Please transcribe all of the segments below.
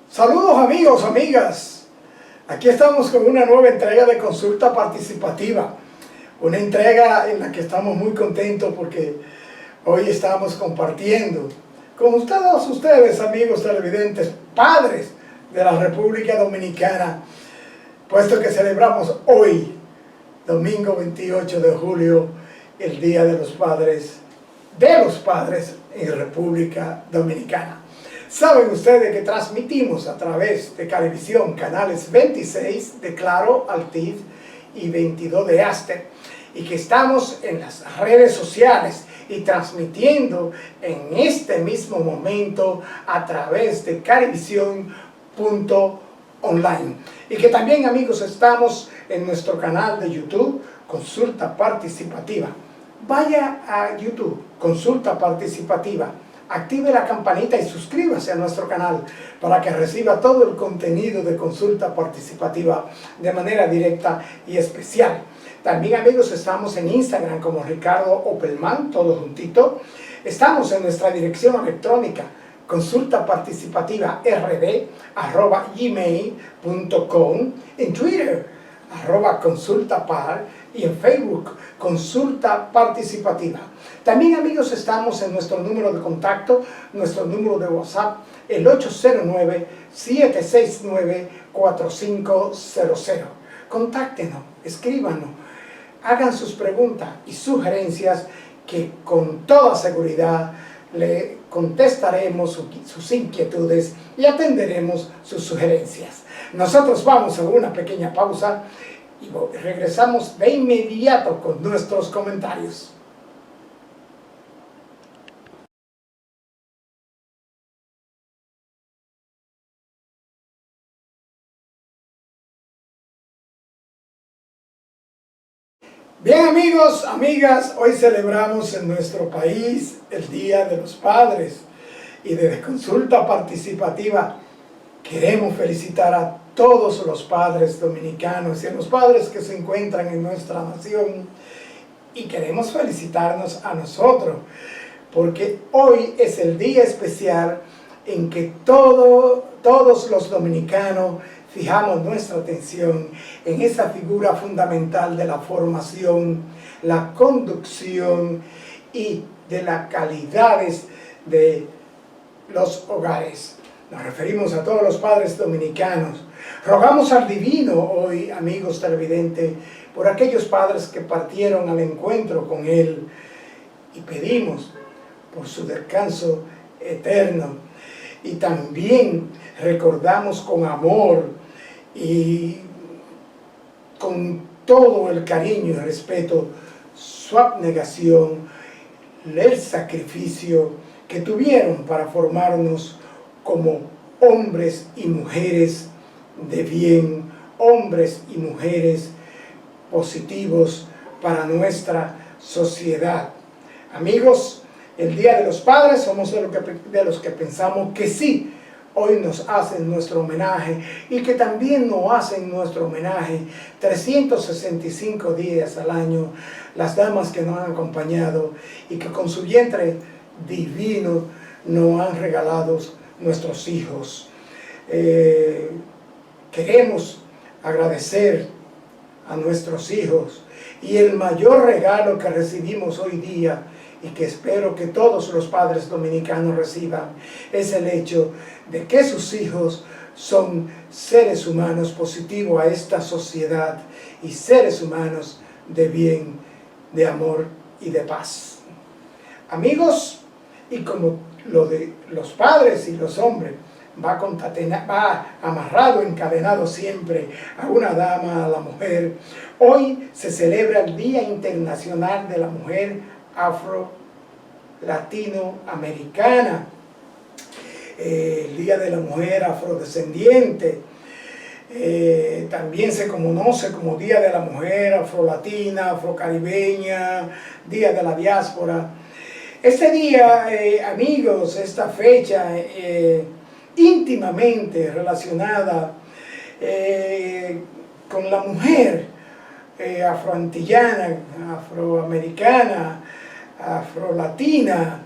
Saludos amigos, amigas. Aquí estamos con una nueva entrega de Consulta Participativa. Una entrega en la que estamos muy contentos porque hoy estamos compartiendo con todos ustedes, amigos televidentes, padres de la República Dominicana, puesto que celebramos hoy, domingo 28 de julio, el Día de los Padres en República Dominicana. Saben ustedes que transmitimos a través de Cablevisión, canales 26 de Claro, Altiz y 22 de Aster, y que estamos en las redes sociales y transmitiendo en este mismo momento a través de Cablevisión.online. Y que también, amigos, estamos en nuestro canal de YouTube, Consulta Participativa. Vaya a YouTube, Consulta Participativa. Active la campanita y suscríbase a nuestro canal para que reciba todo el contenido de Consulta Participativa de manera directa y especial. También, amigos, estamos en Instagram como Ricardo Opelman, todo juntito. Estamos en nuestra dirección electrónica consultaparticipativad@gmail.com, en Twitter @consultapar y en Facebook Consulta Participativa. También, amigos, estamos en nuestro número de contacto, nuestro número de WhatsApp, el 809-769-4500. Contáctenos, escríbanos, hagan sus preguntas y sugerencias que con toda seguridad le contestaremos sus inquietudes y atenderemos sus sugerencias. Nosotros vamos a una pequeña pausa y regresamos de inmediato con nuestros comentarios. Bien, amigos, amigas, hoy celebramos en nuestro país el Día de los Padres, y desde Consulta Participativa queremos felicitar a todos los padres dominicanos y a los padres que se encuentran en nuestra nación, y queremos felicitarnos a nosotros porque hoy es el día especial en que todos los dominicanos fijamos nuestra atención en esa figura fundamental de la formación, la conducción y de las calidades de los hogares. Nos referimos a todos los padres dominicanos. Rogamos al Divino hoy, amigos televidentes, por aquellos padres que partieron al encuentro con Él, y pedimos por su descanso eterno. Y también recordamos con amor y con todo el cariño y respeto su abnegación, el sacrificio que tuvieron para formarnos como hombres y mujeres de bien, hombres y mujeres positivos para nuestra sociedad. Amigos, el Día de los Padres somos de los que pensamos que sí, hoy nos hacen nuestro homenaje, y que también nos hacen nuestro homenaje 365 días al año las damas que nos han acompañado y que con su vientre divino nos han regalado nuestros hijos. Queremos agradecer a nuestros hijos, y el mayor regalo que recibimos hoy día, y que espero que todos los padres dominicanos reciban, es el hecho de que sus hijos son seres humanos positivos a esta sociedad y seres humanos de bien, de amor y de paz. Amigos, y como lo de los padres y los hombres va amarrado, encadenado siempre a una dama, a la mujer, hoy se celebra el Día Internacional de la Mujer Afro-Latinoamericana, el Día de la Mujer Afrodescendiente. También se conoce como Día de la Mujer Afrolatina, Afrocaribeña, Día de la Diáspora. Este día, amigos, esta fecha íntimamente relacionada con la mujer afroantillana, afroamericana, afrolatina,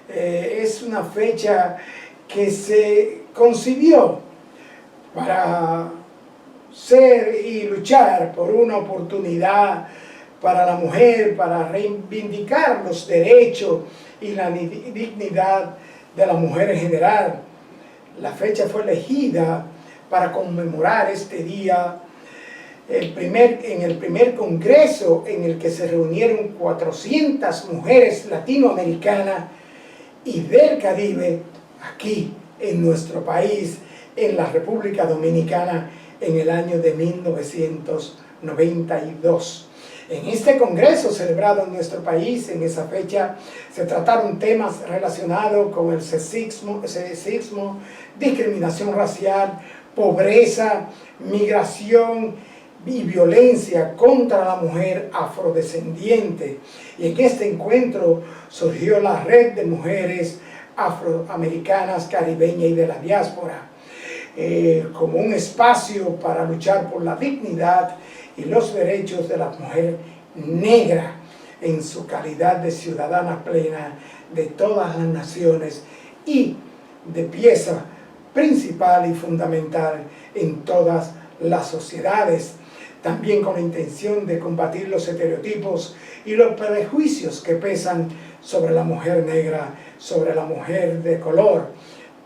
es una fecha que se concibió para ser y luchar por una oportunidad para la mujer, para reivindicar los derechos y la dignidad de la mujer en general. La fecha fue elegida para conmemorar este día en el primer congreso en el que se reunieron 400 mujeres latinoamericanas y del Caribe aquí en nuestro país, en la República Dominicana, en el año de 1992. En este congreso celebrado en nuestro país, en esa fecha, se trataron temas relacionados con el sexismo, discriminación racial, pobreza, migración y violencia contra la mujer afrodescendiente. Y en este encuentro surgió la Red de Mujeres Afroamericanas, Caribeñas y de la Diáspora, como un espacio para luchar por la dignidad y los derechos de la mujer negra en su calidad de ciudadana plena de todas las naciones y de pieza principal y fundamental en todas las sociedades. También con la intención de combatir los estereotipos y los prejuicios que pesan sobre la mujer negra, sobre la mujer de color,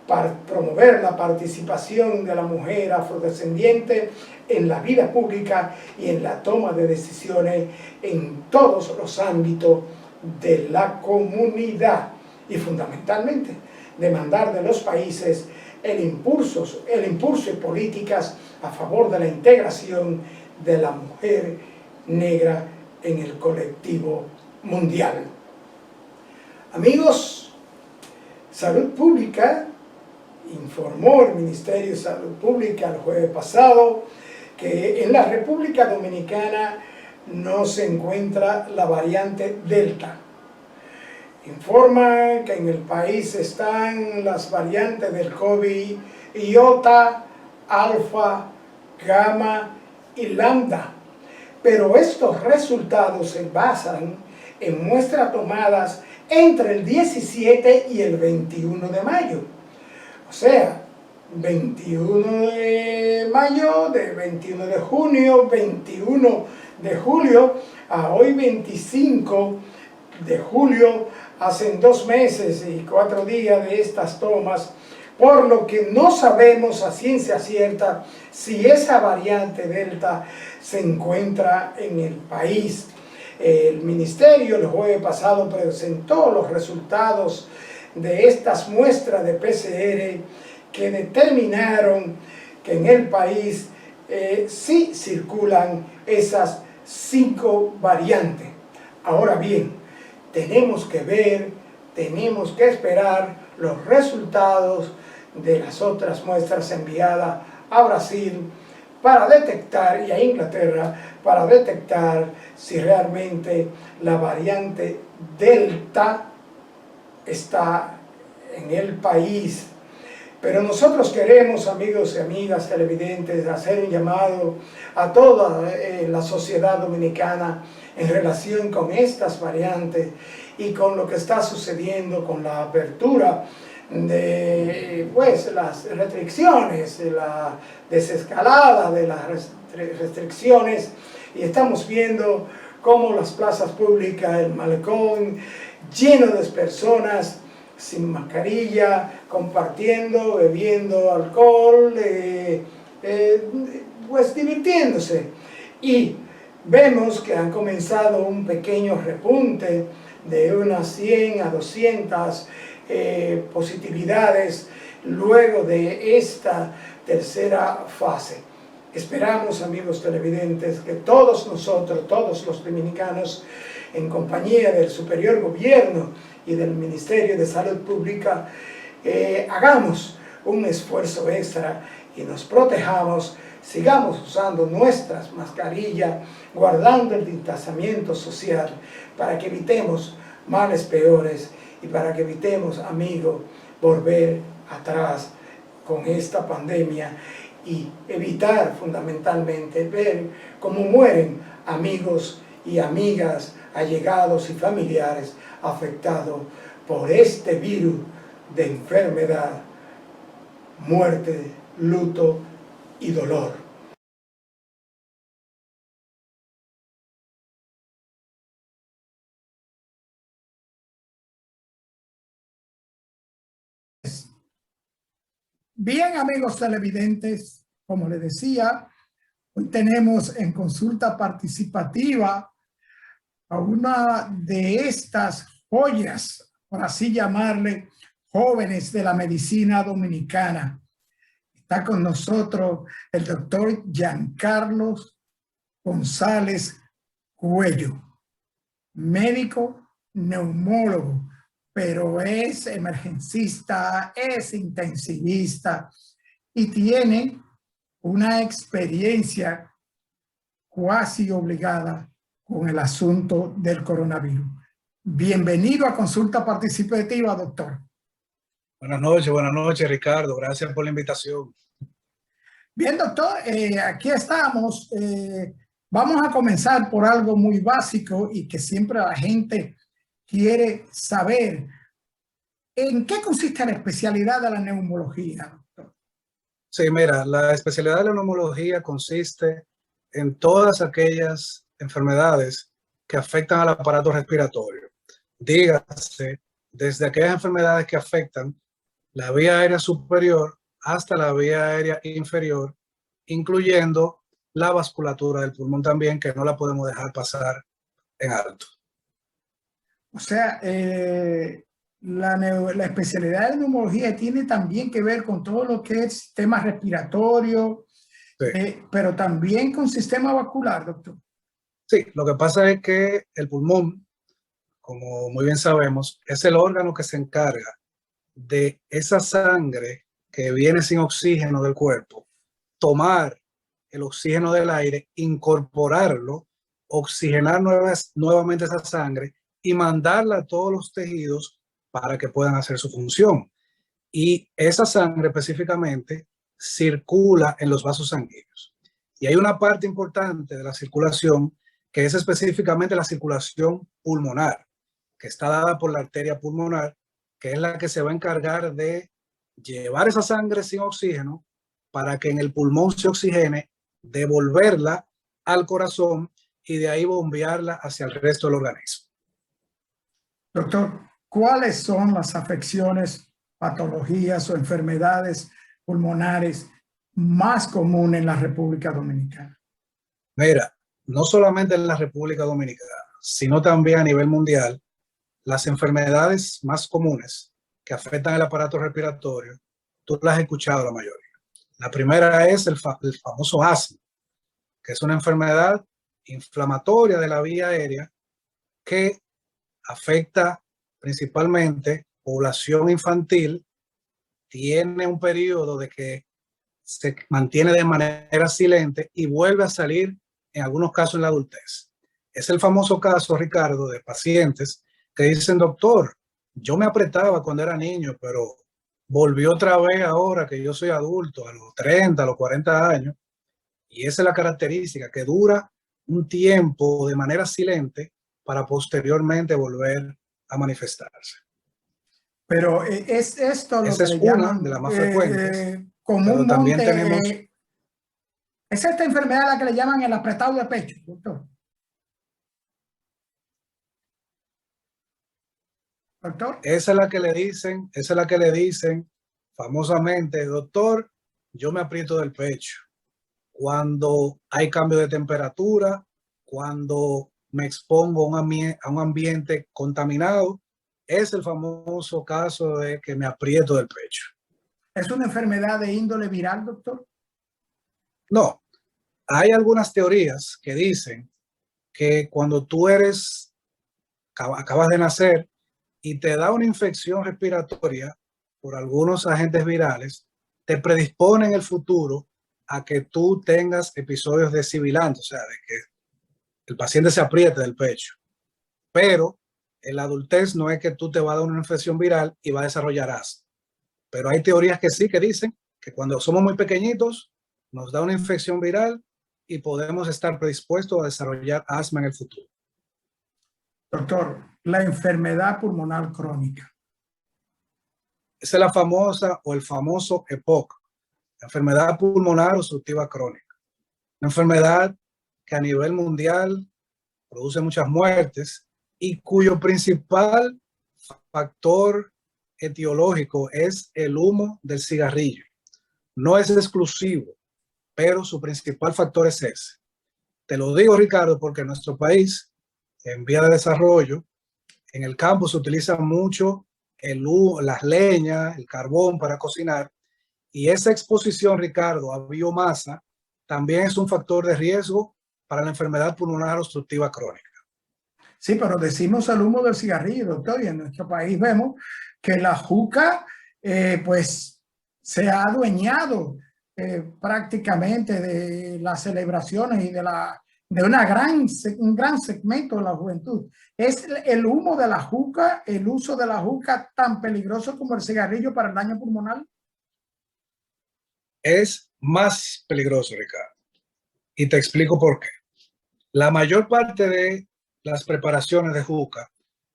para promover la participación de la mujer afrodescendiente en la vida pública y en la toma de decisiones en todos los ámbitos de la comunidad, y fundamentalmente demandar de los países el impulso de políticas a favor de la integración de la mujer negra en el colectivo mundial. Amigos, Salud Pública informó el Ministerio de Salud Pública el jueves pasado que en la República Dominicana no se encuentra la variante Delta. Informa que en el país están las variantes del COVID Iota, Alfa, Gamma y Lambda, pero estos resultados se basan en muestras tomadas entre el 17 y el 21 de mayo. O sea, 21 de mayo, de 21 de junio, 21 de julio, a hoy 25 de julio, hacen 2 meses y 4 días de estas tomas, por lo que no sabemos a ciencia cierta si esa variante Delta se encuentra en el país. El Ministerio el jueves pasado presentó los resultados de estas muestras de PCR que determinaron que en el país sí circulan esas 5 variantes. Ahora bien, tenemos que ver, tenemos que esperar los resultados de las otras muestras enviadas a Brasil para detectar, y a Inglaterra, para detectar si realmente la variante Delta está en el país. Pero nosotros queremos, amigos y amigas televidentes, hacer un llamado a toda la sociedad dominicana en relación con estas variantes y con lo que está sucediendo con la apertura de las restricciones, de la desescalada de las restricciones, y estamos viendo cómo las plazas públicas, el malecón, lleno de personas sin mascarilla, compartiendo, bebiendo alcohol, divirtiéndose. Y vemos que han comenzado un pequeño repunte de unas 100 a 200 positividades luego de esta tercera fase. Esperamos, amigos televidentes, que todos nosotros, todos los dominicanos, en compañía del superior gobierno y del Ministerio de Salud Pública, hagamos un esfuerzo extra y nos protejamos, sigamos usando nuestras mascarillas, guardando el distanciamiento social para que evitemos males peores y para que evitemos, amigos, volver atrás con esta pandemia y evitar fundamentalmente ver cómo mueren amigos y amigas, allegados y familiares afectados por este virus de enfermedad, muerte, luto y dolor. Bien, amigos televidentes, como les decía, hoy tenemos en consulta participativa a una de estas joyas, por así llamarle, jóvenes de la medicina dominicana. Está con nosotros el doctor Giancarlo González Cuello, médico neumólogo, pero es emergencista, es intensivista y tiene una experiencia cuasi obligada con el asunto del coronavirus. Bienvenido a Consulta Participativa, doctor. Buenas noches, Ricardo. Gracias por la invitación. Bien, doctor, aquí estamos. Vamos a comenzar por algo muy básico y que siempre la gente quiere saber. ¿En qué consiste la especialidad de la neumología, doctor? Sí, mira, la especialidad de la neumología consiste en todas aquellas enfermedades que afectan al aparato respiratorio. Dígase, desde aquellas enfermedades que afectan la vía aérea superior hasta la vía aérea inferior, incluyendo la vasculatura del pulmón también, que no la podemos dejar pasar en alto. O sea, la especialidad de neumología tiene también que ver con todo lo que es sistema respiratorio, Sí. Pero también con sistema vascular, doctor. Sí, lo que pasa es que el pulmón, como muy bien sabemos, es el órgano que se encarga de esa sangre que viene sin oxígeno del cuerpo, tomar el oxígeno del aire, incorporarlo, oxigenar nuevamente esa sangre y mandarla a todos los tejidos para que puedan hacer su función. Y esa sangre específicamente circula en los vasos sanguíneos. Y hay una parte importante de la circulación que es específicamente la circulación pulmonar, que está dada por la arteria pulmonar, que es la que se va a encargar de llevar esa sangre sin oxígeno para que en el pulmón se oxigene, devolverla al corazón y de ahí bombearla hacia el resto del organismo. Doctor, ¿cuáles son las afecciones, patologías o enfermedades pulmonares más comunes en la República Dominicana? Mira, no solamente en la República Dominicana, sino también a nivel mundial, las enfermedades más comunes que afectan el aparato respiratorio, tú las has escuchado la mayoría. La primera es el famoso asma, que es una enfermedad inflamatoria de la vía aérea que afecta principalmente población infantil, tiene un periodo de que se mantiene de manera silente y vuelve a salir en algunos casos en la adultez. Es el famoso caso, Ricardo, de pacientes que dicen, doctor, yo me apretaba cuando era niño, pero volvió otra vez ahora que yo soy adulto, a los 30, a los 40 años. Y esa es la característica, que dura un tiempo de manera silente para posteriormente volver a manifestarse. Pero es esto lo Esa que es le una llaman de las más frecuentes, pero también comúnmente, tenemos... es esta enfermedad a la que le llaman el apretado de pecho, doctor. Doctor. Esa es la que le dicen famosamente, doctor, yo me aprieto del pecho cuando hay cambio de temperatura, cuando me expongo a un ambiente contaminado. Es el famoso caso de que me aprieto del pecho. ¿Es una enfermedad de índole viral, doctor? No, hay algunas teorías que dicen que cuando tú acabas de nacer y te da una infección respiratoria por algunos agentes virales, te predispone en el futuro a que tú tengas episodios de sibilante, o sea, de que el paciente se apriete del pecho. Pero en la adultez no es que tú te vas a dar una infección viral y va a desarrollar asma. Pero hay teorías que sí, que dicen que cuando somos muy pequeñitos nos da una infección viral y podemos estar predispuestos a desarrollar asma en el futuro. Doctor, la enfermedad pulmonar crónica. Esa es la famosa o el famoso EPOC, La enfermedad pulmonar obstructiva crónica, una enfermedad que a nivel mundial produce muchas muertes y cuyo principal factor etiológico es el humo del cigarrillo. No es exclusivo, pero su principal factor es ese. Te lo digo, Ricardo, porque en nuestro país, en vía de desarrollo, en el campo se utiliza mucho las leñas, el carbón para cocinar, y esa exposición, Ricardo, a biomasa también es un factor de riesgo para la enfermedad pulmonar obstructiva crónica. Sí, pero decimos el humo del cigarrillo, doctor, y en nuestro país vemos que la juca, pues, se ha adueñado prácticamente de las celebraciones y de un gran segmento de la juventud. ¿Es el humo de la juca, el uso de la juca, tan peligroso como el cigarrillo para el daño pulmonar? Es más peligroso, Ricardo, y te explico por qué. La mayor parte de las preparaciones de juca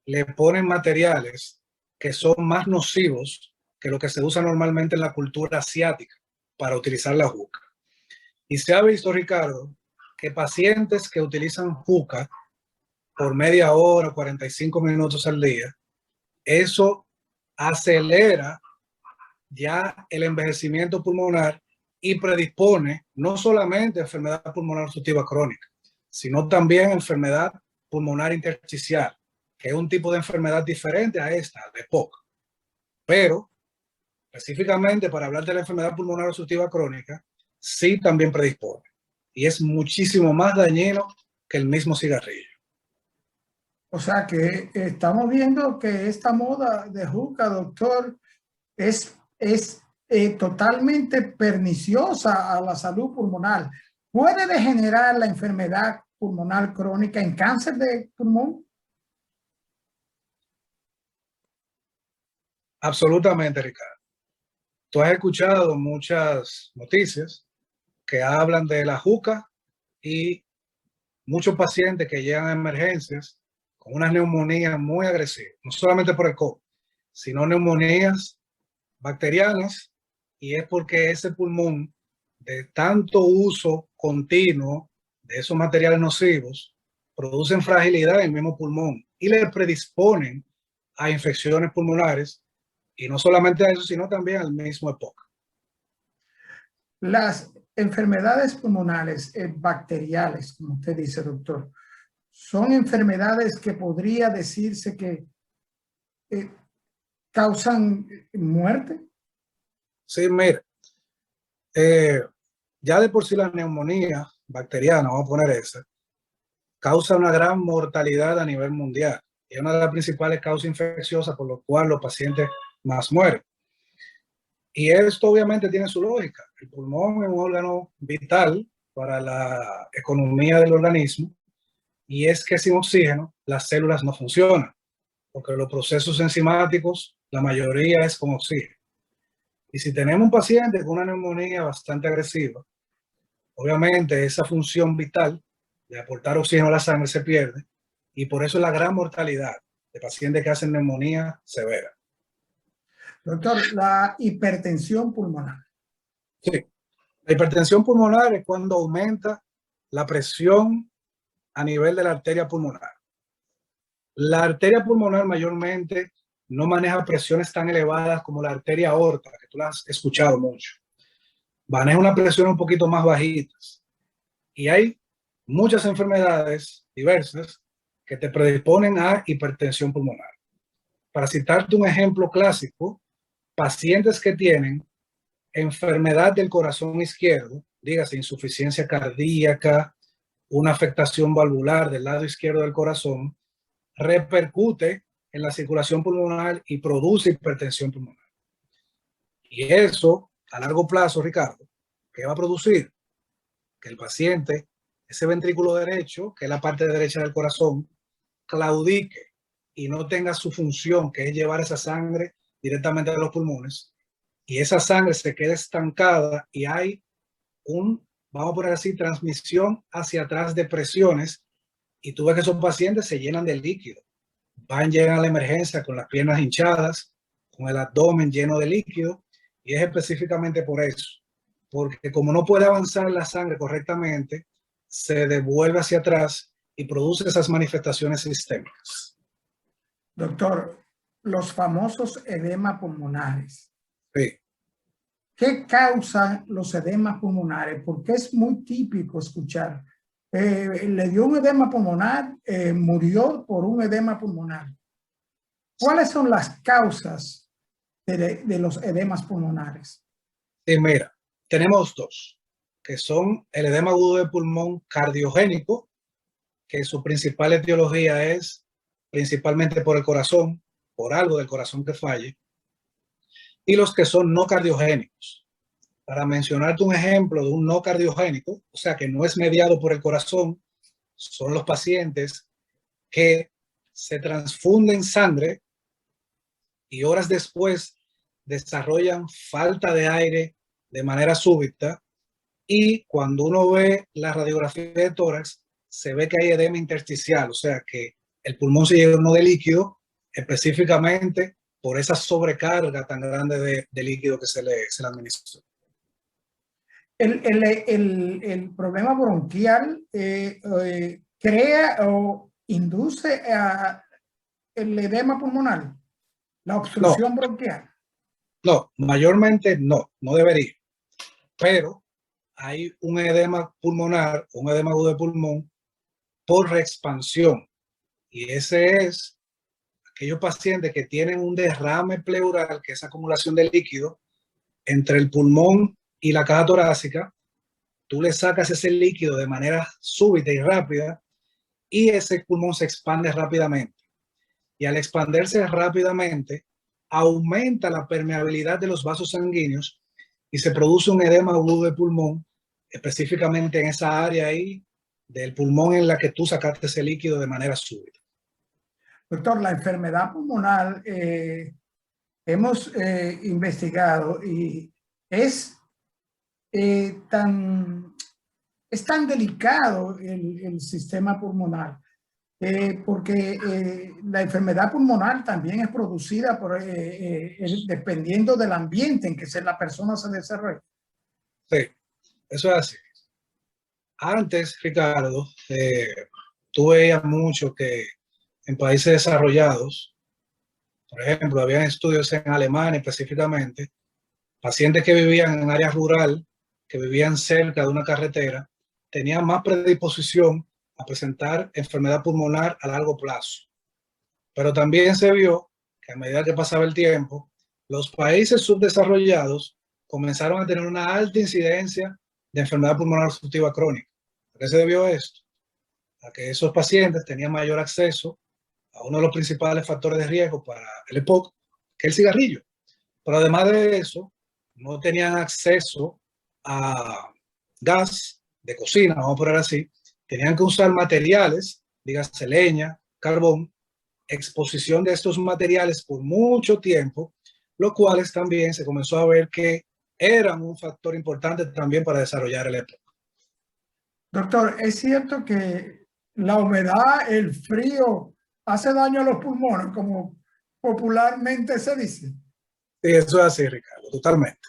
le ponen materiales que son más nocivos que lo que se usa normalmente en la cultura asiática para utilizar la juca. Y se ha visto, Ricardo, que pacientes que utilizan juca por media hora, 45 minutos al día, eso acelera ya el envejecimiento pulmonar y predispone no solamente a enfermedad pulmonar obstructiva crónica, sino también a enfermedad pulmonar intersticial, que es un tipo de enfermedad diferente a esta, de EPOC. Pero, específicamente para hablar de la enfermedad pulmonar obstructiva crónica, sí también predispone. Y es muchísimo más dañino que el mismo cigarrillo. O sea que estamos viendo que esta moda de juca, doctor, es totalmente perniciosa a la salud pulmonar. ¿Puede degenerar la enfermedad pulmonar crónica en cáncer de pulmón? Absolutamente, Ricardo. Tú has escuchado muchas noticias que hablan de la juca y muchos pacientes que llegan a emergencias con unas neumonías muy agresivas, no solamente por el COVID, sino neumonías bacterianas, y es porque ese pulmón, de tanto uso continuo de esos materiales nocivos, producen fragilidad en el mismo pulmón y le predisponen a infecciones pulmonares, y no solamente a eso, sino también al mismo EPOC. Las enfermedades pulmonares bacteriales, como usted dice, doctor, son enfermedades que podría decirse que causan muerte. Sí, mira, ya de por sí la neumonía bacteriana, vamos a poner esa, causa una gran mortalidad a nivel mundial. Y es una de las principales causas infecciosas por lo cual los pacientes más mueren. Y esto obviamente tiene su lógica. El pulmón es un órgano vital para la economía del organismo, y es que sin oxígeno las células no funcionan, porque los procesos enzimáticos, la mayoría es con oxígeno. Y si tenemos un paciente con una neumonía bastante agresiva, obviamente esa función vital de aportar oxígeno a la sangre se pierde, y por eso es la gran mortalidad de pacientes que hacen neumonía severa. Doctor, la hipertensión pulmonar. Sí, la hipertensión pulmonar es cuando aumenta la presión a nivel de la arteria pulmonar. La arteria pulmonar mayormente no maneja presiones tan elevadas como la arteria aorta, que tú la has escuchado mucho. Maneja una presión un poquito más bajitas. Y hay muchas enfermedades diversas que te predisponen a hipertensión pulmonar. Para citarte un ejemplo clásico, pacientes que tienen enfermedad del corazón izquierdo, dígase insuficiencia cardíaca, una afectación valvular del lado izquierdo del corazón, repercute en la circulación pulmonar y produce hipertensión pulmonar. Y eso, a largo plazo, Ricardo, ¿qué va a producir? Que el paciente, ese ventrículo derecho, que es la parte derecha del corazón, claudique y no tenga su función, que es llevar esa sangre directamente a los pulmones, y esa sangre se queda estancada y hay vamos a poner así, transmisión hacia atrás de presiones, y tú ves que esos pacientes se llenan de líquido. Llegan a la emergencia con las piernas hinchadas, con el abdomen lleno de líquido, y es específicamente por eso. porque como no puede avanzar la sangre correctamente, se devuelve hacia atrás y produce esas manifestaciones sistémicas. Doctor, los famosos edemas pulmonares. Sí. ¿Qué causan los edemas pulmonares? Porque es muy típico escuchar. Le dio un edema pulmonar, murió por un edema pulmonar. ¿Cuáles son las causas de los edemas pulmonares? Y mira, tenemos dos, que son el edema agudo de pulmón cardiogénico, que su principal etiología es principalmente por el corazón, por algo del corazón que falle, y los que son no cardiogénicos. Para mencionarte un ejemplo de un no cardiogénico, o sea, que no es mediado por el corazón, son los pacientes que se transfunden sangre y horas después desarrollan falta de aire de manera súbita, y cuando uno ve la radiografía de tórax, se ve que hay edema intersticial, o sea que el pulmón se llenó de líquido específicamente por esa sobrecarga tan grande de líquido que se le administró. El problema bronquial crea o induce el edema pulmonar, la No, obstrucción bronquial. no, mayormente no, no debería, pero hay un edema pulmonar, un edema agudo de pulmón por reexpansión, y ese es aquellos pacientes que tienen un derrame pleural, que es acumulación de líquido entre el pulmón y la caja torácica. Tú le sacas ese líquido de manera súbita y rápida y ese pulmón se expande rápidamente. Y al expandirse rápidamente, aumenta la permeabilidad de los vasos sanguíneos y se produce un edema agudo de pulmón, específicamente en esa área ahí del pulmón en la que tú sacaste ese líquido de manera súbita. Doctor, la enfermedad pulmonar hemos investigado y es tan delicado el sistema pulmonar, porque la enfermedad pulmonar también es producida dependiendo del ambiente en que la persona se desarrolla. Sí, eso es así. Antes, Ricardo, tú veías mucho que en países desarrollados, por ejemplo, había estudios en Alemania específicamente, pacientes que vivían en área rural, que vivían cerca de una carretera, tenían más predisposición a presentar enfermedad pulmonar a largo plazo. Pero también se vio que a medida que pasaba el tiempo, los países subdesarrollados comenzaron a tener una alta incidencia de enfermedad pulmonar obstructiva crónica. ¿A qué se debió esto? A que esos pacientes tenían mayor acceso a uno de los principales factores de riesgo para el EPOC, que es el cigarrillo. Pero además de eso, no tenían acceso a gas de cocina, vamos a poner así, tenían que usar materiales, dígase leña, carbón, exposición de estos materiales por mucho tiempo, lo cuales también se comenzó a ver que eran un factor importante también para desarrollar el EPOC. Doctor, ¿es cierto que la humedad, el frío, hace daño a los pulmones, como popularmente se dice? Sí, eso es así, Ricardo, totalmente.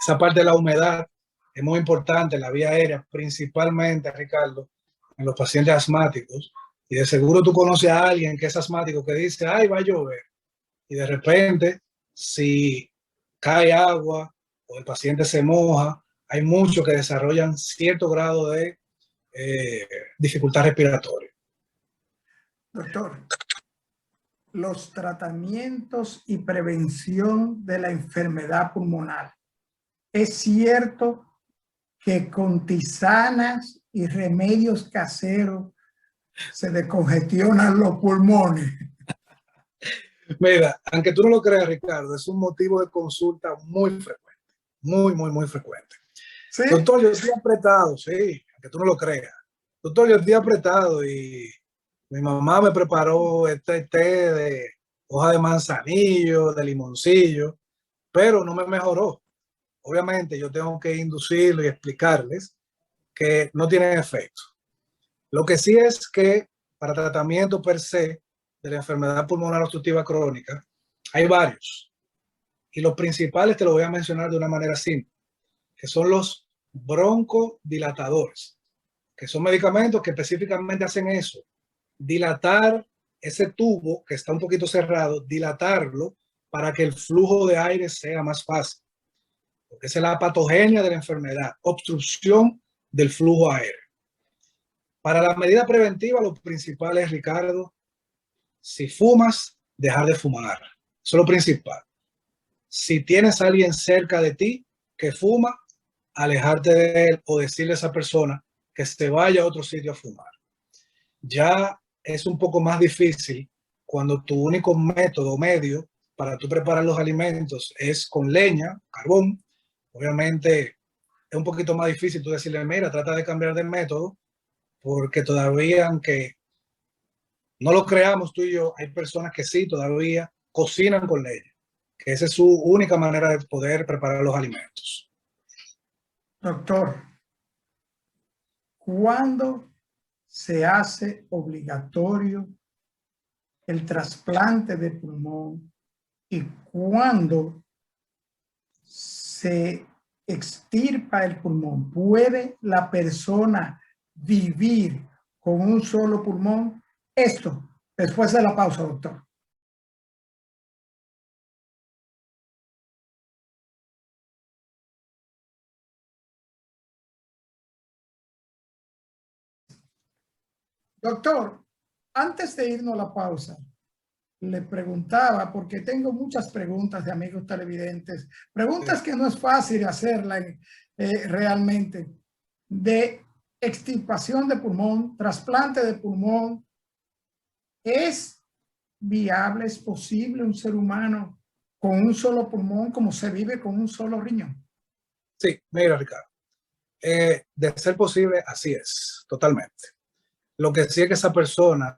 Esa parte de la humedad es muy importante en la vía aérea, principalmente, Ricardo, en los pacientes asmáticos. Y de seguro tú conoces a alguien que es asmático que dice, ay, va a llover. Y de repente, si cae agua o el paciente se moja, hay muchos que desarrollan cierto grado de dificultad respiratoria. Doctor, los tratamientos y prevención de la enfermedad pulmonar. ¿Es cierto que con tisanas y remedios caseros se descongestionan los pulmones? Mira, aunque tú no lo creas, Ricardo, es un motivo de consulta muy frecuente, muy frecuente. ¿Sí? Doctor, yo estoy apretado, sí, aunque tú no lo creas. Doctor, yo estoy apretado y mi mamá me preparó este té de hoja de manzanillo, de limoncillo, pero no me mejoró. Obviamente yo tengo que inducirlo y explicarles que no tienen efecto. Lo que sí es que para tratamiento per se de la enfermedad pulmonar obstructiva crónica hay varios. Y los principales te lo voy a mencionar de una manera simple. que son los broncodilatadores, que son medicamentos que específicamente hacen eso, dilatar ese tubo que está un poquito cerrado, dilatarlo para que el flujo de aire sea más fácil, porque esa es la patogenia de la enfermedad, obstrucción del flujo aéreo. Para la medida preventiva, lo principal es, Ricardo, si fumas, dejar de fumar. Eso es lo principal. Si tienes a alguien cerca de ti que fuma, alejarte de él o decirle a esa persona que se vaya a otro sitio a fumar. Ya es un poco más difícil cuando tu único método medio para tú preparar los alimentos es con leña, carbón. Obviamente es un poquito más difícil tú decirle, mira, trata de cambiar de método, porque todavía, aunque no lo creamos tú y yo, hay personas que sí todavía cocinan con leña, que esa es su única manera de poder preparar los alimentos. Doctor, ¿cuándo se hace obligatorio el trasplante de pulmón y cuándo se extirpa el pulmón? ¿Puede la persona vivir con un solo pulmón? Esto, después de la pausa, doctor. Doctor, antes de irnos a la pausa, le preguntaba, porque tengo muchas preguntas de amigos televidentes, preguntas que no es fácil hacerla realmente, de extirpación de pulmón, trasplante de pulmón. ¿Es viable, es posible un ser humano con un solo pulmón como se vive con un solo riñón? Sí, mira, Ricardo, de ser posible, así es, totalmente. Lo que sí es que esa persona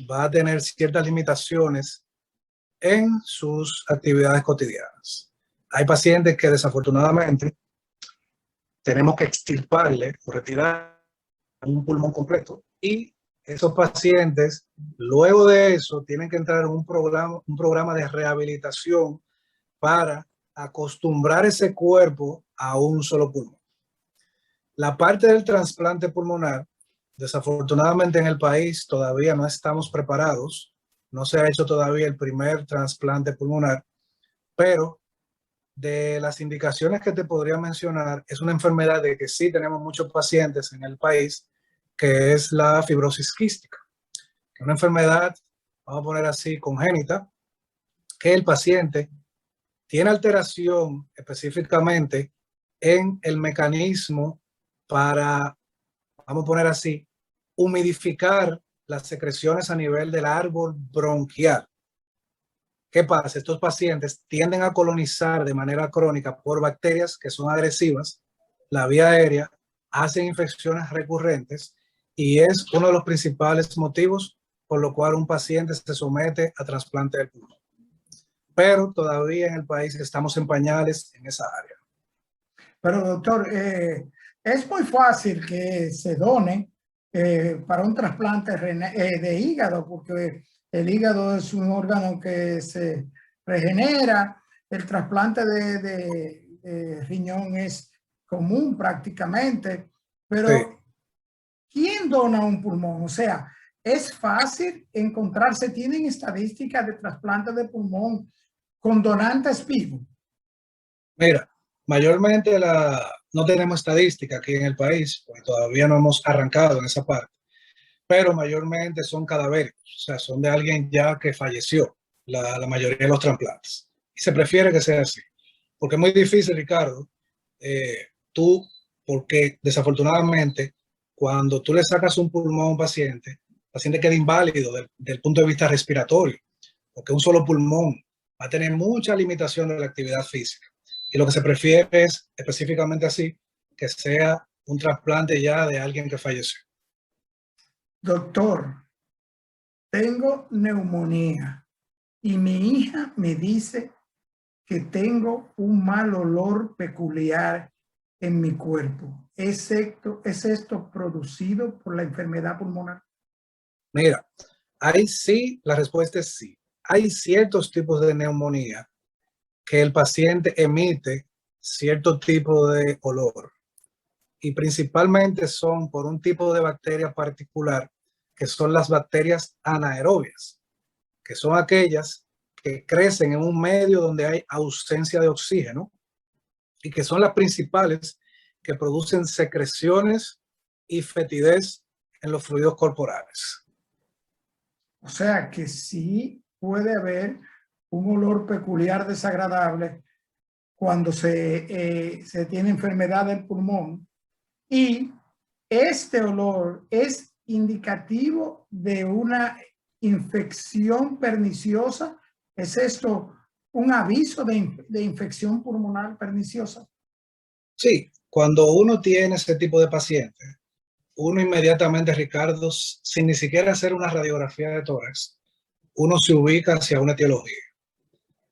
va a tener ciertas limitaciones en sus actividades cotidianas. Hay pacientes que desafortunadamente tenemos que extirparle o retirar un pulmón completo, y esos pacientes luego de eso tienen que entrar en un programa de rehabilitación para acostumbrar ese cuerpo a un solo pulmón. La parte del trasplante pulmonar, desafortunadamente en el país todavía no estamos preparados, no se ha hecho todavía el primer trasplante pulmonar, pero de las indicaciones que te podría mencionar, es una enfermedad de que sí tenemos muchos pacientes en el país, que es la fibrosis quística, que es una enfermedad, vamos a poner así, congénita, que el paciente tiene alteración específicamente en el mecanismo para, vamos a poner así, humidificar las secreciones a nivel del árbol bronquial. ¿Qué pasa? Estos pacientes tienden a colonizar de manera crónica por bacterias que son agresivas la vía aérea, hacen infecciones recurrentes y es uno de los principales motivos por lo cual un paciente se somete a trasplante del pulmón. Pero todavía en el país estamos en pañales en esa área. Pero doctor, es muy fácil que se done para un trasplante de hígado, porque el hígado es un órgano que se regenera. El trasplante de riñón es común prácticamente, pero Sí. ¿quién dona un pulmón? O sea, es fácil encontrarse, tienen estadísticas de trasplante de pulmón con donantes vivos. Mira, mayormente no tenemos estadística aquí en el país, porque todavía no hemos arrancado en esa parte, pero mayormente son cadavéricos, o sea, son de alguien ya que falleció, la mayoría de los trasplantes. Y se prefiere que sea así, porque es muy difícil, Ricardo, porque desafortunadamente, cuando tú le sacas un pulmón a un paciente, el paciente queda inválido del punto de vista respiratorio, porque un solo pulmón va a tener mucha limitación de la actividad física. Y lo que se prefiere es específicamente así, que sea un trasplante ya de alguien que falleció. Doctor, tengo neumonía y mi hija me dice que tengo un mal olor peculiar en mi cuerpo. ¿Es esto producido por la enfermedad pulmonar? Mira, la respuesta es sí. Hay ciertos tipos de neumonía que el paciente emite cierto tipo de olor. Y principalmente son por un tipo de bacteria particular, que son las bacterias anaerobias, que son aquellas que crecen en un medio donde hay ausencia de oxígeno y que son las principales que producen secreciones y fetidez en los fluidos corporales. O sea que sí puede haber un olor peculiar desagradable cuando se tiene enfermedad del pulmón, y este olor es indicativo de una infección perniciosa. ¿Es esto un aviso de infección pulmonar perniciosa? Sí, cuando uno tiene ese tipo de paciente, uno inmediatamente, Ricardo, sin ni siquiera hacer una radiografía de tórax, uno se ubica hacia una etiología.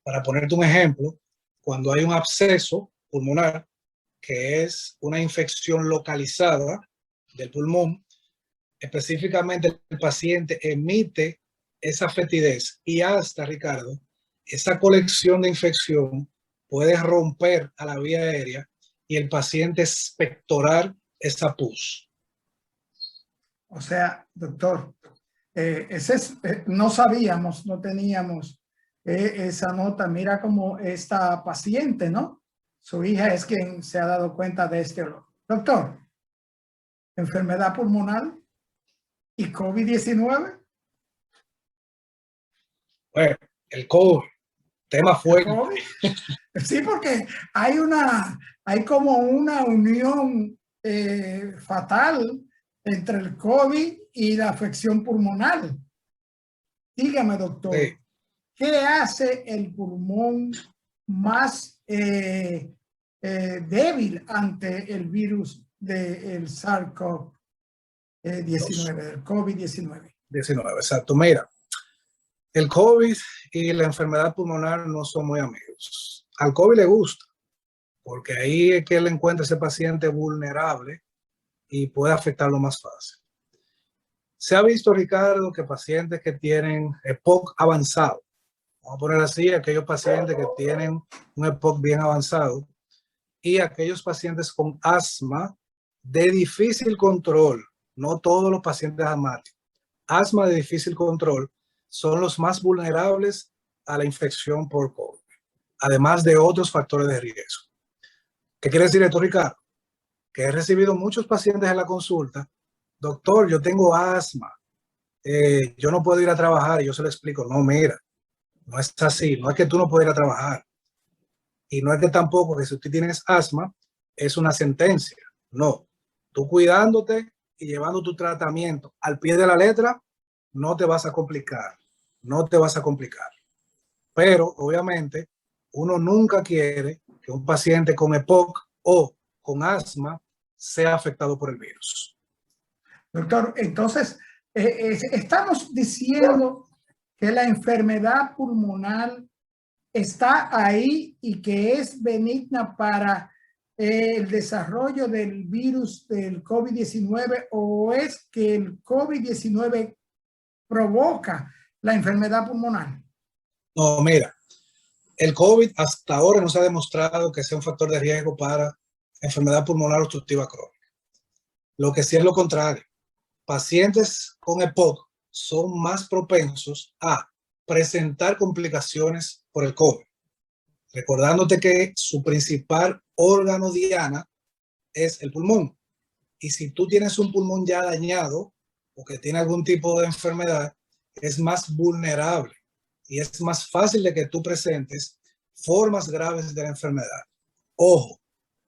Para ponerte un ejemplo, cuando hay un absceso pulmonar, que es una infección localizada del pulmón, específicamente el paciente emite esa fetidez y hasta, Ricardo, esa colección de infección puede romper a la vía aérea y el paciente expectorar esa pus. O sea, doctor, no sabíamos, no teníamos esa nota. Mira cómo esta paciente, ¿no? Su hija es quien se ha dado cuenta de este olor. Doctor, enfermedad pulmonar y COVID-19. Bueno, el COVID, tema fuerte. COVID. Sí, porque hay como una unión fatal entre el COVID y la afección pulmonar. Dígame, doctor, Sí. ¿qué hace el pulmón más débil ante el virus del SARS-CoV-19, del COVID-19? 19, exacto. Mira, el COVID y la enfermedad pulmonar no son muy amigos. Al COVID le gusta, porque ahí es que él encuentra ese paciente vulnerable y puede afectarlo más fácil. Se ha visto, Ricardo, que pacientes que tienen EPOC avanzado, vamos a poner así, aquellos pacientes que tienen un EPOC bien avanzado y aquellos pacientes con asma de difícil control, no todos los pacientes asmáticos, asma de difícil control, son los más vulnerables a la infección por COVID, además de otros factores de riesgo. ¿Qué quiere decir esto, Ricardo? Que he recibido muchos pacientes en la consulta: doctor, yo tengo asma, yo no puedo ir a trabajar. Y yo se lo explico: no, mira, no es así, no es que tú no puedas ir a trabajar. Y no es que tampoco que si tú tienes asma es una sentencia. No, tú cuidándote y llevando tu tratamiento al pie de la letra, no te vas a complicar, no te vas a complicar. Pero obviamente uno nunca quiere que un paciente con EPOC o con asma sea afectado por el virus. Doctor, entonces, estamos diciendo que la enfermedad pulmonar está ahí y que es benigna para el desarrollo del virus del COVID-19, o es que el COVID-19 provoca la enfermedad pulmonar. No, mira, el COVID hasta ahora no se ha demostrado que sea un factor de riesgo para enfermedad pulmonar obstructiva crónica. Lo que sí es lo contrario. Pacientes con EPOC son más propensos a presentar complicaciones por el COVID. Recordándote que su principal órgano diana es el pulmón. Y si tú tienes un pulmón ya dañado o que tiene algún tipo de enfermedad, es más vulnerable y es más fácil de que tú presentes formas graves de la enfermedad. Ojo,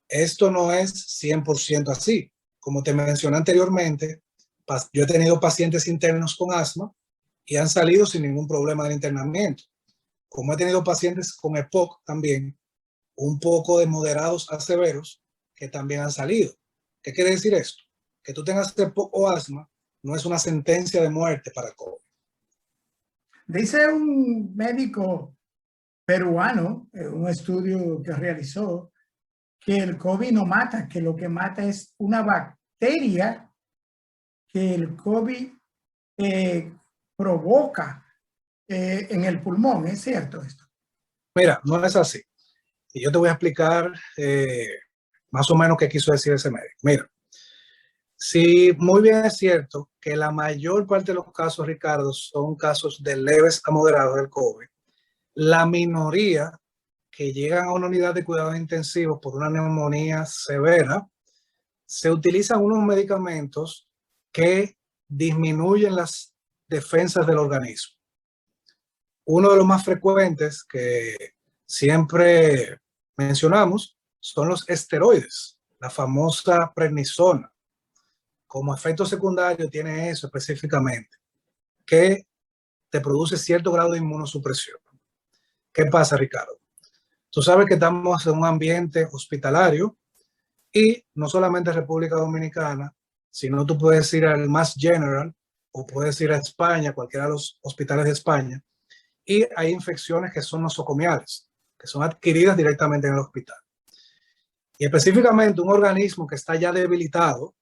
esto no es 100% así. Como te mencioné anteriormente, yo he tenido pacientes internos con asma y han salido sin ningún problema del internamiento. Como he tenido pacientes con EPOC también, un poco de moderados a severos, que también han salido. ¿Qué quiere decir esto? Que tú tengas EPOC o asma no es una sentencia de muerte para COVID. Dice un médico peruano, un estudio que realizó, que el COVID no mata, que lo que mata es una bacteria que el COVID provoca en el pulmón. ¿Es cierto esto? Mira, no es así. Y yo te voy a explicar más o menos qué quiso decir ese médico. Mira, sí, muy bien es cierto que la mayor parte de los casos, Ricardo, son casos de leves a moderados del COVID. La minoría que llegan a una unidad de cuidados intensivos por una neumonía severa, se utilizan unos medicamentos que disminuyen las defensas del organismo. Uno de los más frecuentes que siempre mencionamos son los esteroides, la famosa prednisona. Como efecto secundario tiene eso específicamente, que te produce cierto grado de inmunosupresión. ¿Qué pasa, Ricardo? Tú sabes que estamos en un ambiente hospitalario y no solamente República Dominicana, sino tú puedes ir al Mass General o puedes ir a España, cualquiera de los hospitales de España, y hay infecciones que son nosocomiales, que son adquiridas directamente en el hospital. Y específicamente un organismo que está ya debilitado,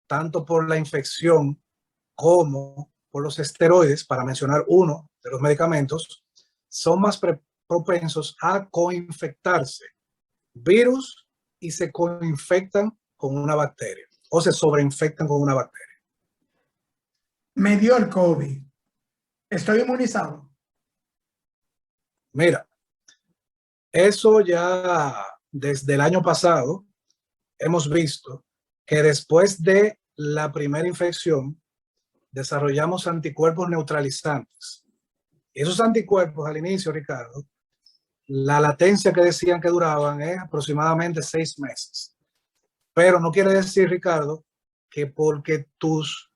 tanto por la infección como por los esteroides, para mencionar uno de los medicamentos, son más propensos a coinfectarse virus y se coinfectan con una bacteria o se sobreinfectan con una bacteria. Me dio el COVID. ¿Estoy inmunizado? Mira, eso ya desde el año pasado hemos visto que después de la primera infección desarrollamos anticuerpos neutralizantes. Y esos anticuerpos al inicio, Ricardo, la latencia que decían que duraban es aproximadamente 6 meses. Pero no quiere decir, Ricardo, que porque tus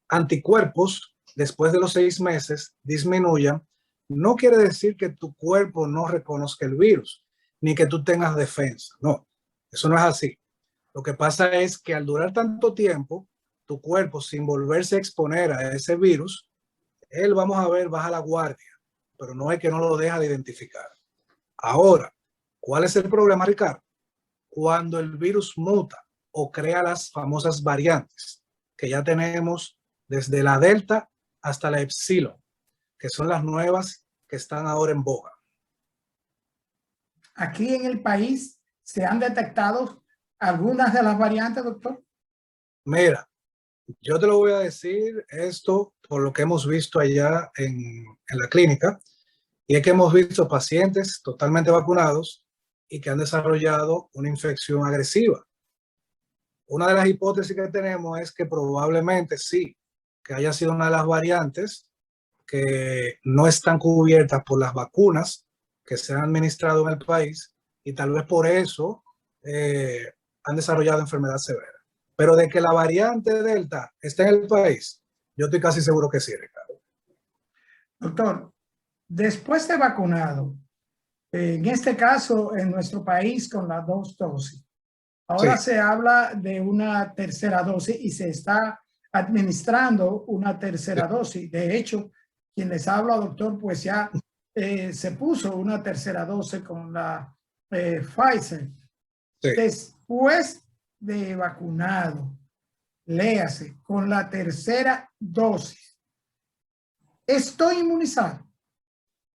anticuerpos después de los 6 meses disminuyan, no quiere decir que tu cuerpo no reconozca el virus, ni que tú tengas defensa. No, eso no es así. Lo que pasa es que al durar tanto tiempo, tu cuerpo, sin volverse a exponer a ese virus, él, vamos a ver, baja la guardia, pero no es que no lo deja de identificar. Ahora, ¿cuál es el problema, Ricardo? Cuando el virus muta o crea las famosas variantes, que ya tenemos desde la Delta hasta la Epsilon, que son las nuevas que están ahora en boga. Aquí en el país se han detectado algunas de las variantes, doctor. Mira, yo te lo voy a decir esto por lo que hemos visto allá en la clínica, y es que hemos visto pacientes totalmente vacunados y que han desarrollado una infección agresiva. Una de las hipótesis que tenemos es que probablemente sí, que haya sido una de las variantes que no están cubiertas por las vacunas que se han administrado en el país y tal vez por eso han desarrollado enfermedad severa. Pero de que la variante Delta está en el país, yo estoy casi seguro que sí, Ricardo. Doctor, después de vacunado, en este caso en nuestro país con las 2 dosis, ahora Sí. se habla de una tercera dosis y se está administrando una tercera dosis. De hecho, quien les habla, doctor, pues ya se puso una tercera dosis con la Pfizer. Sí. Después de vacunado, léase, con la tercera dosis, ¿estoy inmunizado?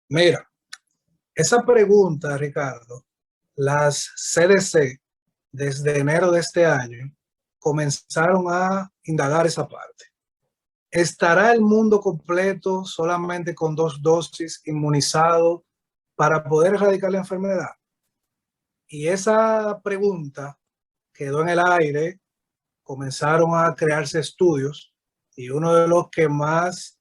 Mira, esa pregunta, Ricardo, las CDC desde enero de este año comenzaron a indagar esa parte. ¿Estará el mundo completo solamente con 2 dosis inmunizado para poder erradicar la enfermedad? Y esa pregunta quedó en el aire, comenzaron a crearse estudios y uno de los que más,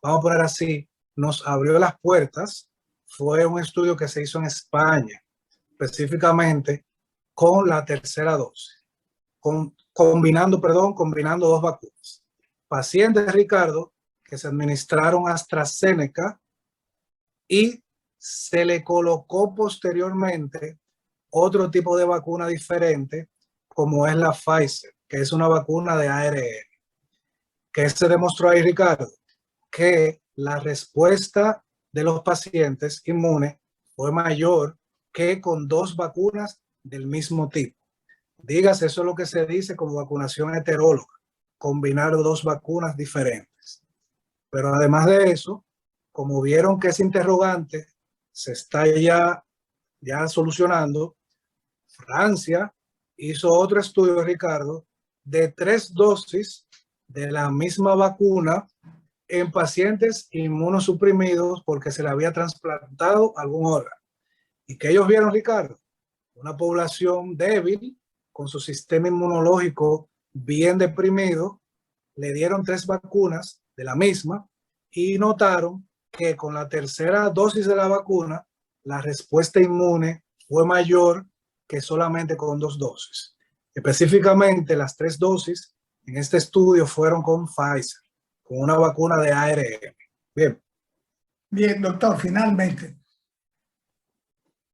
vamos a poner así, nos abrió las puertas fue un estudio que se hizo en España, específicamente con la tercera dosis, combinando 2 vacunas. Pacientes, Ricardo, que se administraron AstraZeneca y se le colocó posteriormente otro tipo de vacuna diferente, como es la Pfizer, que es una vacuna de ARN. ¿Qué se demostró ahí, Ricardo? Que la respuesta de los pacientes inmunes fue mayor que con 2 vacunas del mismo tipo. Dígase, eso es lo que se dice como vacunación heteróloga, combinar 2 vacunas diferentes. Pero además de eso, como vieron que ese interrogante se está ya ya solucionando, Francia hizo otro estudio, Ricardo, de 3 dosis de la misma vacuna en pacientes inmunosuprimidos porque se le había trasplantado algún órgano. ¿Y que ellos vieron, Ricardo? Una población débil, con su sistema inmunológico bien deprimido, le dieron 3 vacunas de la misma y notaron que con la tercera dosis de la vacuna, la respuesta inmune fue mayor que solamente con 2 dosis. Específicamente, las 3 dosis en este estudio fueron con Pfizer, con una vacuna de ARN. Bien. Bien, doctor, finalmente,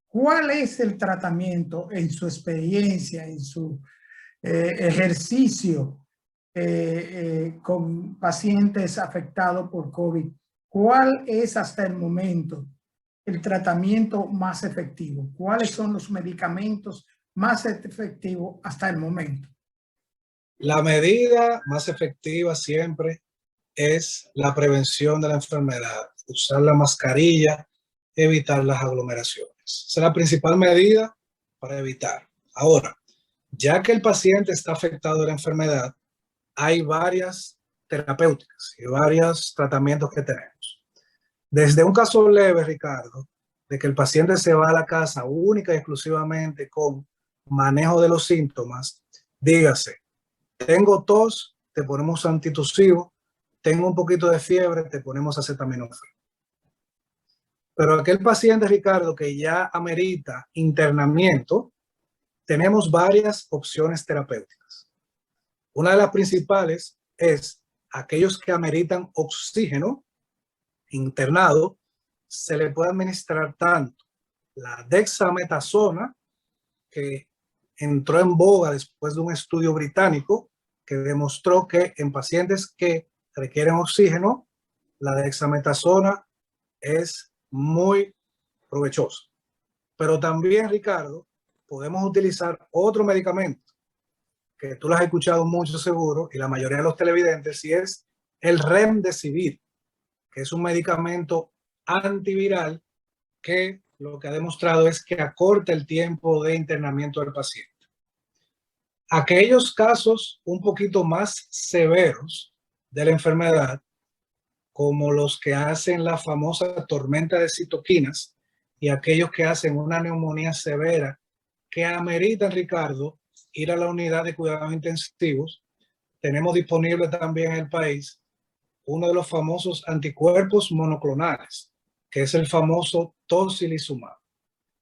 ¿cuál es el tratamiento en su experiencia, en su ejercicio con pacientes afectados por COVID? ¿Cuál es hasta el momento el tratamiento más efectivo? ¿Cuáles son los medicamentos más efectivos hasta el momento? La medida más efectiva siempre es la prevención de la enfermedad, usar la mascarilla, evitar las aglomeraciones. Esa es la principal medida para evitar. Ahora, ya que el paciente está afectado de la enfermedad, hay varias terapéuticas y varios tratamientos que tenemos. Desde un caso leve, Ricardo, de que el paciente se va a la casa única y exclusivamente con manejo de los síntomas, dígase, tengo tos, te ponemos antitusivo, tengo un poquito de fiebre, te ponemos acetaminofén. Pero aquel paciente, Ricardo, que ya amerita internamiento, tenemos varias opciones terapéuticas. Una de las principales es aquellos que ameritan oxígeno internado, se le puede administrar tanto la dexametasona, que entró en boga después de un estudio británico que demostró que en pacientes que requieren oxígeno, la dexametasona es muy provechosa. Pero también, Ricardo, podemos utilizar otro medicamento que tú lo has escuchado mucho seguro y la mayoría de los televidentes, y es el Remdesivir, que es un medicamento antiviral que lo que ha demostrado es que acorta el tiempo de internamiento del paciente. Aquellos casos un poquito más severos de la enfermedad, como los que hacen la famosa tormenta de citoquinas y aquellos que hacen una neumonía severa que ameritan, Ricardo, ir a la unidad de cuidados intensivos, tenemos disponible también en el país uno de los famosos anticuerpos monoclonales, que es el famoso tocilizumab,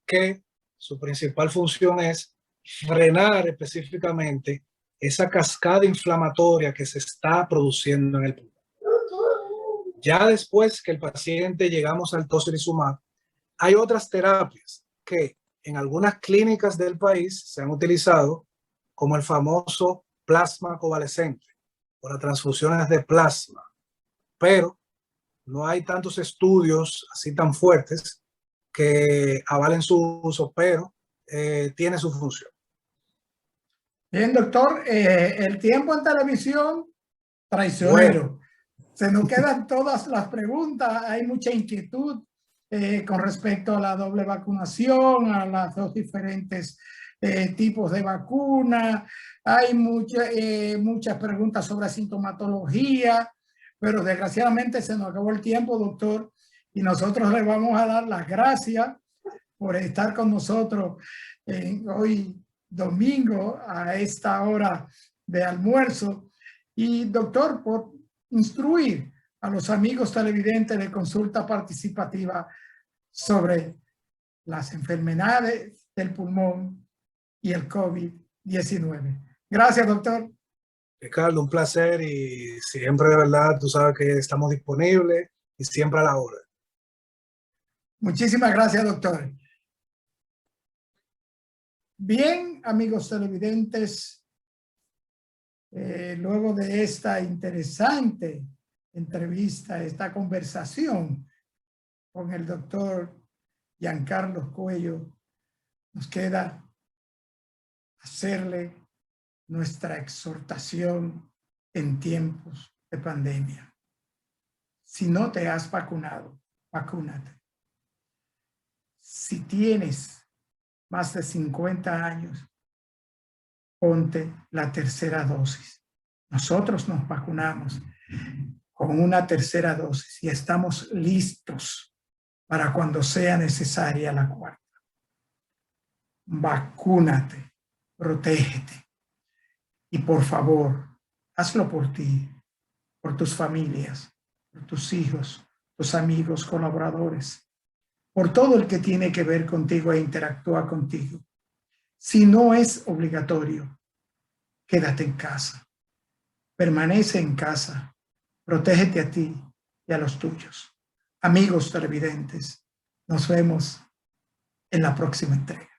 que su principal función es frenar específicamente esa cascada inflamatoria que se está produciendo en el pulmón. Ya después que el paciente llegamos al tocilizumab, hay otras terapias que en algunas clínicas del país se han utilizado, como el famoso plasma convalescente o las transfusiones de plasma, pero no hay tantos estudios así tan fuertes que avalen su uso, pero tiene su función. Bien, doctor, el tiempo en televisión, traicionero. Bueno, Se nos quedan todas las preguntas, hay mucha inquietud con respecto a la doble vacunación, a las dos diferentes tipos de vacuna, hay muchas preguntas sobre sintomatología, pero desgraciadamente se nos acabó el tiempo, doctor, y nosotros le vamos a dar las gracias por estar con nosotros hoy domingo a esta hora de almuerzo. Y doctor, por instruir a los amigos televidentes de Consulta Participativa sobre las enfermedades del pulmón y el COVID-19. Gracias, doctor. Ricardo, un placer y siempre de verdad, tú sabes que estamos disponibles y siempre a la hora. Muchísimas gracias, doctor. Bien, amigos televidentes, luego de esta interesante entrevista, esta conversación con el doctor Giancarlo Cuello, nos queda hacerle nuestra exhortación en tiempos de pandemia. Si no te has vacunado, vacúnate. Si tienes más de 50 años, ponte la tercera dosis. Nosotros nos vacunamos con una tercera dosis y estamos listos para cuando sea necesaria la cuarta. Vacúnate, protégete y por favor, hazlo por ti, por tus familias, por tus hijos, tus amigos, colaboradores, por todo el que tiene que ver contigo e interactúa contigo. Si no es obligatorio, quédate en casa. Permanece en casa. Protégete a ti y a los tuyos. Amigos televidentes, nos vemos en la próxima entrega.